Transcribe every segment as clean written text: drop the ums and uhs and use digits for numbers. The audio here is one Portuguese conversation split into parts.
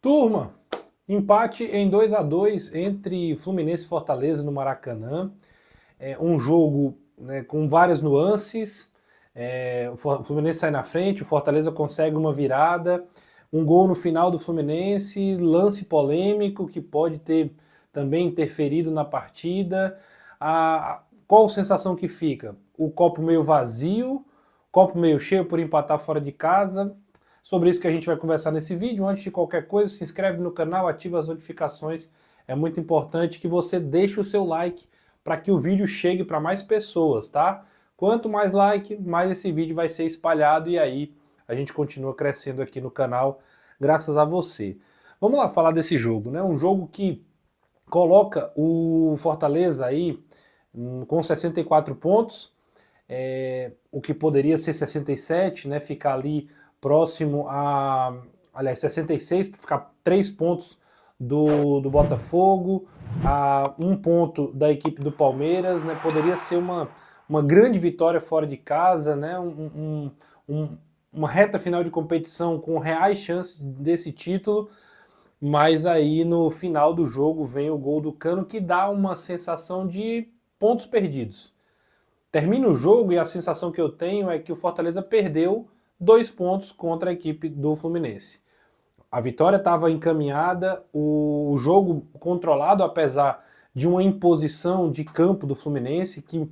Turma, empate em 2-2 entre Fluminense e Fortaleza no Maracanã. Um jogo, né, com várias nuances. O Fluminense sai na frente, o Fortaleza consegue uma virada, um gol no final do Fluminense, lance polêmico que pode ter também interferido na partida. Qual a sensação que fica? O copo meio vazio, copo meio cheio por empatar fora de casa. Sobre isso que a gente vai conversar nesse vídeo. Antes de qualquer coisa, se inscreve no canal, ativa as notificações. É muito importante que você deixe o seu like para que o vídeo chegue para mais pessoas, tá? Quanto mais like, mais esse vídeo vai ser espalhado e aí a gente continua crescendo aqui no canal, graças a você. Vamos lá falar desse jogo, né? Um jogo que coloca o Fortaleza aí com 64 pontos, o que poderia ser 67, né? Ficar ali próximo a, aliás, 66, para ficar 3 pontos do Botafogo, a 1 ponto da equipe do Palmeiras, né? Poderia ser uma grande vitória fora de casa, né? Uma reta final de competição com reais chances desse título, mas aí no final do jogo vem o gol do Cano que dá uma sensação de pontos perdidos. Termina o jogo e a sensação que eu tenho é que o Fortaleza perdeu 2 pontos contra a equipe do Fluminense. A vitória estava encaminhada, o jogo controlado, apesar de uma imposição de campo do Fluminense, que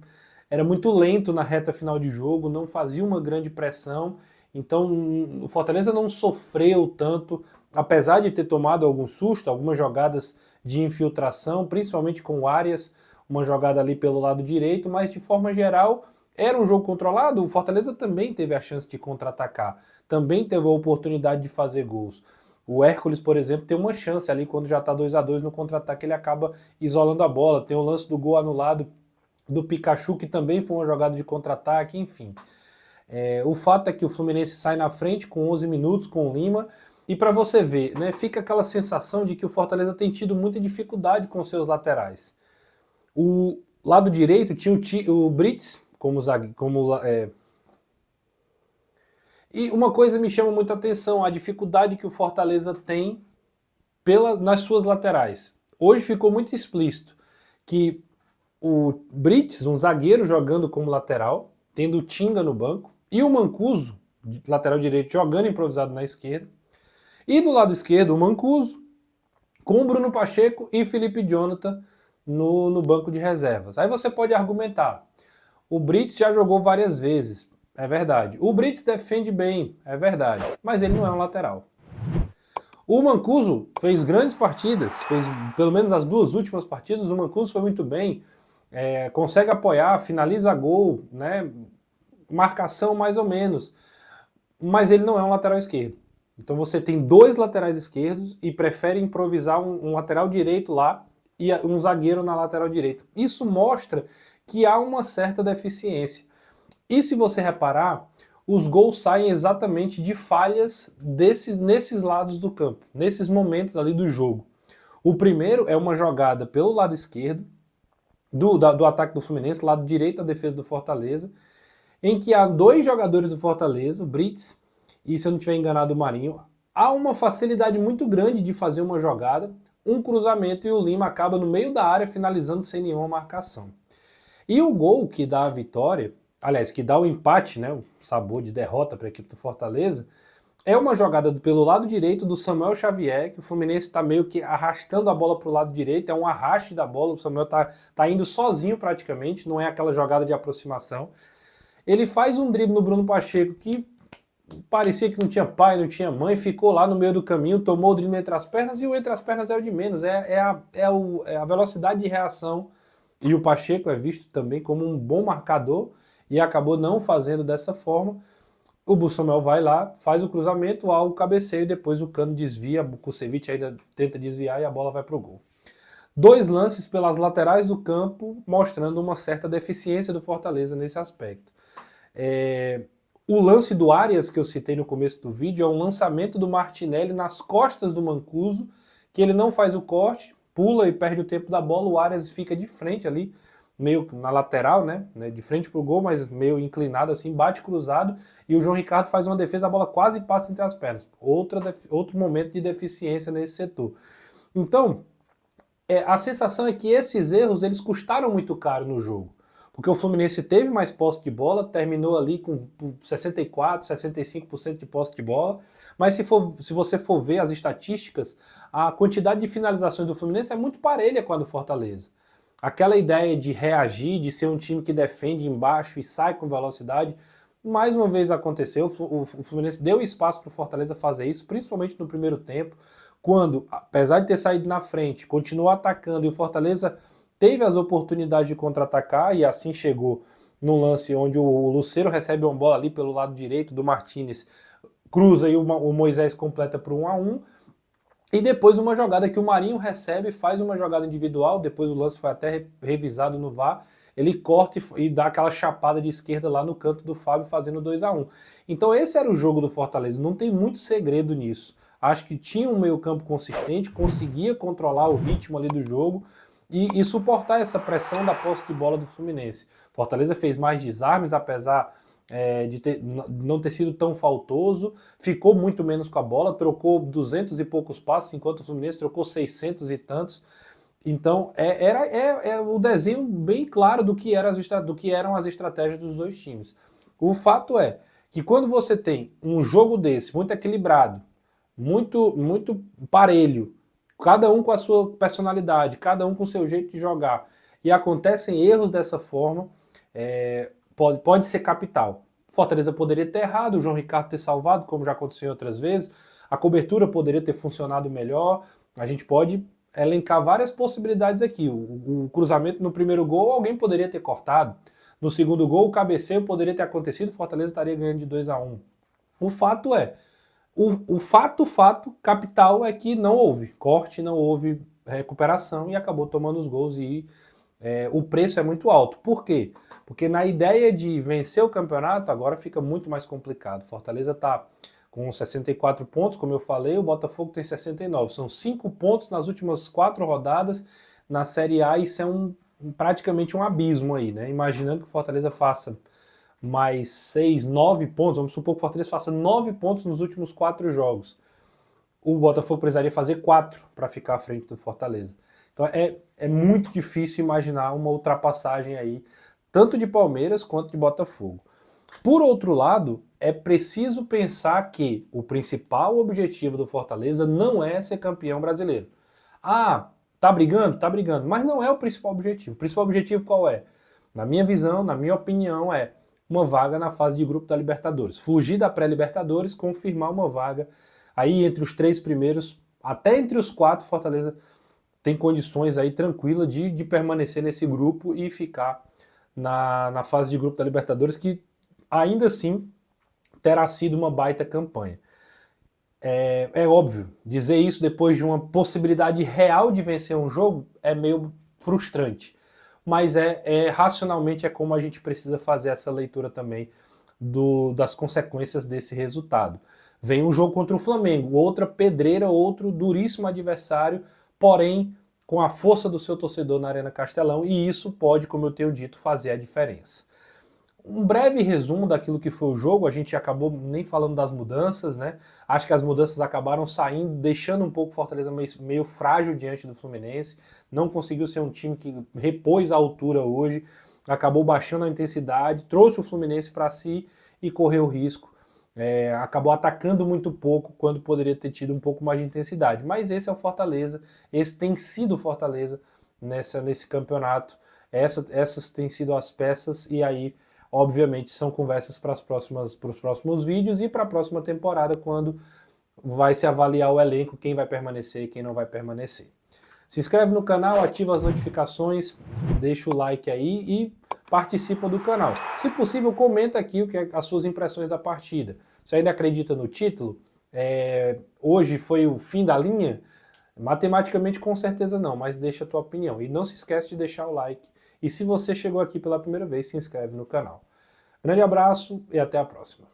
era muito lento na reta final de jogo, não fazia uma grande pressão, então o Fortaleza não sofreu tanto, apesar de ter tomado algum susto, algumas jogadas de infiltração, principalmente com o Arias, uma jogada ali pelo lado direito, mas de forma geral era um jogo controlado. O Fortaleza também teve a chance de contra-atacar, também teve a oportunidade de fazer gols. O Hércules, por exemplo, tem uma chance ali quando já está 2-2 no contra-ataque, ele acaba isolando a bola. Tem o lance do gol anulado do Pikachu, que também foi uma jogada de contra-ataque, enfim. O fato é que o Fluminense sai na frente com 11 minutos com o Lima, e para você ver, né, fica aquela sensação de que o Fortaleza tem tido muita dificuldade com seus laterais. O lado direito tinha o Brits como zagueiro, e uma coisa me chama muita atenção, a dificuldade que o Fortaleza tem nas suas laterais. Hoje ficou muito explícito que o Brits, um zagueiro jogando como lateral, tendo o Tinga no banco, e o Mancuso, lateral direito, jogando improvisado na esquerda. E do lado esquerdo, o Mancuso, com o Bruno Pacheco e Felipe Jonathan no banco de reservas. Aí você pode argumentar, o Brits já jogou várias vezes, é verdade. O Brits defende bem, é verdade, mas ele não é um lateral. O Mancuso fez grandes partidas, fez pelo menos as 2 últimas partidas, o Mancuso foi muito bem, consegue apoiar, finaliza gol, né, marcação mais ou menos, mas ele não é um lateral esquerdo. Então você tem 2 laterais esquerdos e prefere improvisar um lateral direito lá e um zagueiro na lateral direita. Isso mostra que há uma certa deficiência. E se você reparar, os gols saem exatamente de falhas nesses lados do campo, nesses momentos ali do jogo. O primeiro é uma jogada pelo lado esquerdo, do ataque do Fluminense, lado direito da defesa do Fortaleza, em que há 2 jogadores do Fortaleza, o Brits e, se eu não estiver enganado, o Marinho. Há uma facilidade muito grande de fazer uma jogada, um cruzamento, e o Lima acaba no meio da área finalizando sem nenhuma marcação. E o gol que dá a vitória, aliás, que dá o empate, né, o sabor de derrota para a equipe do Fortaleza, é uma jogada pelo lado direito do Samuel Xavier, que o Fluminense está meio que arrastando a bola para o lado direito, é um arraste da bola, o Samuel tá indo sozinho praticamente, não é aquela jogada de aproximação. Ele faz um drible no Bruno Pacheco que parecia que não tinha pai, não tinha mãe, ficou lá no meio do caminho, tomou o drible entre as pernas, e o entre as pernas é o de menos, é a velocidade de reação. E o Pacheco é visto também como um bom marcador e acabou não fazendo dessa forma. O Samuel vai lá, faz o cruzamento, o cabeceio, e depois o Cano desvia, o Kusevich ainda tenta desviar e a bola vai pro gol. 2 lances pelas laterais do campo, mostrando uma certa deficiência do Fortaleza nesse aspecto. O lance do Arias, que eu citei no começo do vídeo, é um lançamento do Martinelli nas costas do Mancuso, que ele não faz o corte, pula e perde o tempo da bola, o Arias fica de frente ali meio na lateral, né, de frente pro gol, mas meio inclinado assim, bate cruzado, e o João Ricardo faz uma defesa, a bola quase passa entre as pernas. Outro momento de deficiência nesse setor. Então, a sensação é que esses erros eles custaram muito caro no jogo. Porque o Fluminense teve mais posse de bola, terminou ali com 64, 65% de posse de bola, mas se você for ver as estatísticas, a quantidade de finalizações do Fluminense é muito parelha com a do Fortaleza. Aquela ideia de reagir, de ser um time que defende embaixo e sai com velocidade, mais uma vez aconteceu. O Fluminense deu espaço para o Fortaleza fazer isso, principalmente no primeiro tempo, quando, apesar de ter saído na frente, continuou atacando e o Fortaleza teve as oportunidades de contra-atacar e assim chegou no lance onde o Lucero recebe uma bola ali pelo lado direito do Martinez, cruza e o Moisés completa para 1-1. E depois uma jogada que o Marinho recebe, faz uma jogada individual, depois o lance foi até revisado no VAR, ele corta e dá aquela chapada de esquerda lá no canto do Fábio, fazendo 2-1. Então esse era o jogo do Fortaleza, não tem muito segredo nisso. Acho que tinha um meio campo consistente, conseguia controlar o ritmo ali do jogo e suportar essa pressão da posse de bola do Fluminense. Fortaleza fez mais desarmes, apesar não ter sido tão faltoso, ficou muito menos com a bola, trocou 200 e poucos passos, enquanto o Fluminense trocou 600 e tantos. Então é o desenho bem claro do que eram as estratégias dos dois times. O fato é que quando você tem um jogo desse, muito equilibrado, muito parelho, cada um com a sua personalidade, cada um com o seu jeito de jogar, e acontecem erros dessa forma, pode ser capital. Fortaleza poderia ter errado, o João Ricardo ter salvado, como já aconteceu outras vezes, a cobertura poderia ter funcionado melhor, a gente pode elencar várias possibilidades aqui. O cruzamento no primeiro gol, alguém poderia ter cortado. No segundo gol, o cabeceio poderia ter acontecido, Fortaleza estaria ganhando de 2-1. O fato é, o fato capital é que não houve corte, não houve recuperação e acabou tomando os gols e o preço é muito alto. Por quê? Porque na ideia de vencer o campeonato agora fica muito mais complicado. Fortaleza está com 64 pontos, como eu falei, o Botafogo tem 69. São 5 pontos nas últimas 4 rodadas na Série A, isso é praticamente um abismo aí, né? Imaginando que o Fortaleza faça mais 6, 9 pontos, vamos supor que o Fortaleza faça 9 pontos nos últimos 4 jogos. O Botafogo precisaria fazer 4 para ficar à frente do Fortaleza. Então é muito difícil imaginar uma ultrapassagem aí, tanto de Palmeiras quanto de Botafogo. Por outro lado, é preciso pensar que o principal objetivo do Fortaleza não é ser campeão brasileiro. Ah, tá brigando? Tá brigando. Mas não é o principal objetivo. O principal objetivo qual é? Na minha visão, na minha opinião, é uma vaga na fase de grupo da Libertadores. Fugir da pré-Libertadores, confirmar uma vaga. Aí entre os 3 primeiros, até entre os 4, Fortaleza tem condições aí tranquilas de permanecer nesse grupo e ficar na fase de grupo da Libertadores, que ainda assim terá sido uma baita campanha. É óbvio, dizer isso depois de uma possibilidade real de vencer um jogo é meio frustrante, mas racionalmente é como a gente precisa fazer essa leitura também das consequências desse resultado. Vem um jogo contra o Flamengo, outra pedreira, outro duríssimo adversário, porém com a força do seu torcedor na Arena Castelão, e isso pode, como eu tenho dito, fazer a diferença. Um breve resumo daquilo que foi o jogo, a gente acabou nem falando das mudanças, né? Acho que as mudanças acabaram saindo, deixando um pouco o Fortaleza meio frágil diante do Fluminense, não conseguiu ser um time que repôs a altura hoje, acabou baixando a intensidade, trouxe o Fluminense para si e correu risco. Acabou atacando muito pouco quando poderia ter tido um pouco mais de intensidade. Mas esse é o Fortaleza, esse tem sido o Fortaleza nesse campeonato. Essas têm sido as peças e aí, obviamente, são conversas para os próximos vídeos e para a próxima temporada, quando vai se avaliar o elenco, quem vai permanecer e quem não vai permanecer. Se inscreve no canal, ativa as notificações, deixa o like aí e participa do canal. Se possível, comenta aqui as suas impressões da partida. Você ainda acredita no título? Hoje foi o fim da linha? Matematicamente, com certeza não, mas deixa a tua opinião. E não se esquece de deixar o like. E se você chegou aqui pela primeira vez, se inscreve no canal. Grande abraço e até a próxima.